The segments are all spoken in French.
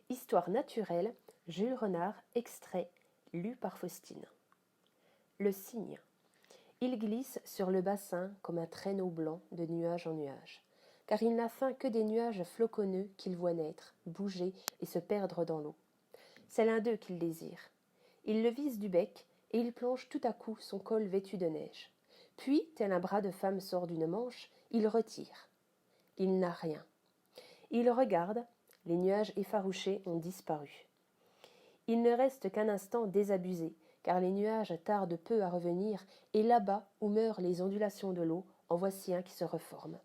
Histoire naturelle, Jules Renard, extrait, lu par Faustine. Le cygne. Il glisse sur le bassin comme un traîneau blanc de nuage en nuage, car il n'a faim que des nuages floconneux qu'il voit naître, bouger et se perdre dans l'eau. C'est l'un d'eux qu'il désire. Il le vise du bec, et il plonge tout à coup son col vêtu de neige. Puis, tel un bras de femme sort d'une manche, il retire. Il n'a rien. Il regarde, les nuages effarouchés ont disparu. Il ne reste qu'un instant désabusé, car les nuages tardent peu à revenir, et là-bas, où meurent les ondulations de l'eau, en voici un qui se reforme.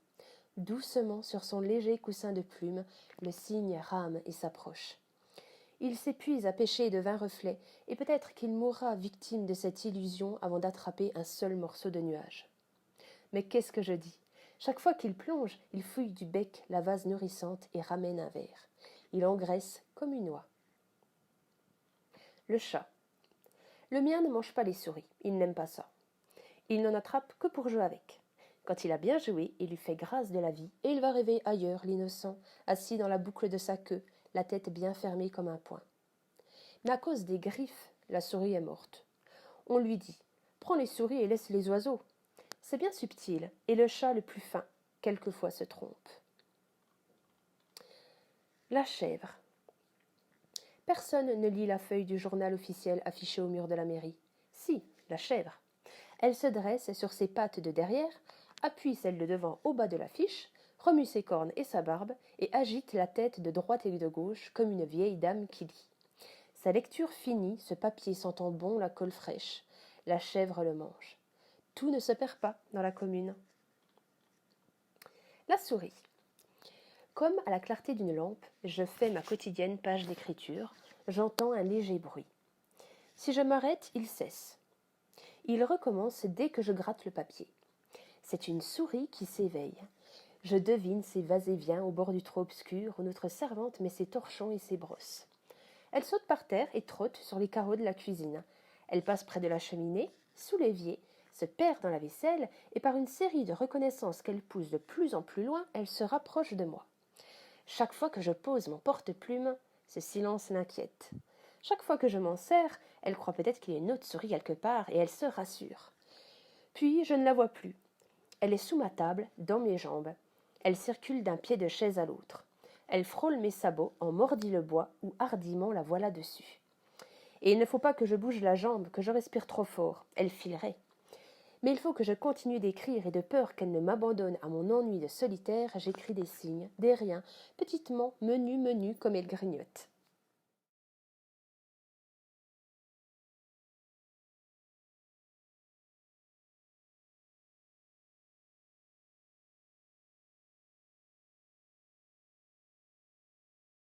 Doucement, sur son léger coussin de plumes, le cygne rame et s'approche. Il s'épuise à pêcher de vains reflets, et peut-être qu'il mourra victime de cette illusion avant d'attraper un seul morceau de nuage. Mais qu'est-ce que je dis? Chaque fois qu'il plonge, il fouille du bec la vase nourrissante et ramène un verre. Il engraisse comme une oie. Le chat. Le mien ne mange pas les souris, il n'aime pas ça. Il n'en attrape que pour jouer avec. Quand il a bien joué, il lui fait grâce de la vie, et il va rêver ailleurs l'innocent, assis dans la boucle de sa queue, la tête bien fermée comme un poing. Mais à cause des griffes, la souris est morte. On lui dit « Prends les souris et laisse les oiseaux ». C'est bien subtil, et le chat le plus fin, quelquefois se trompe. La chèvre. Personne ne lit la feuille du journal officiel affichée au mur de la mairie. Si, la chèvre. Elle se dresse sur ses pattes de derrière, appuie celle de devant au bas de l'affiche, remue ses cornes et sa barbe, et agite la tête de droite et de gauche comme une vieille dame qui lit. Sa lecture finie, ce papier sentant bon la colle fraîche. La chèvre le mange. Tout ne se perd pas dans la commune. La souris. Comme à la clarté d'une lampe, je fais ma quotidienne page d'écriture, j'entends un léger bruit. Si je m'arrête, il cesse. Il recommence dès que je gratte le papier. C'est une souris qui s'éveille. Je devine ses va-et-vient au bord du trou obscur où notre servante met ses torchons et ses brosses. Elle saute par terre et trotte sur les carreaux de la cuisine. Elle passe près de la cheminée, sous l'évier, se perd dans la vaisselle, et par une série de reconnaissances qu'elle pousse de plus en plus loin, elle se rapproche de moi. Chaque fois que je pose mon porte-plume, ce silence l'inquiète. Chaque fois que je m'en sers, elle croit peut-être qu'il y a une autre souris quelque part, et elle se rassure. Puis je ne la vois plus. Elle est sous ma table, dans mes jambes. Elle circule d'un pied de chaise à l'autre. Elle frôle mes sabots, en mordit le bois, ou hardiment la voilà dessus. Et il ne faut pas que je bouge la jambe, que je respire trop fort. Elle filerait. Mais il faut que je continue d'écrire, et de peur qu'elle ne m'abandonne à mon ennui de solitaire, j'écris des signes, des riens, petitement, menus, comme elle grignote.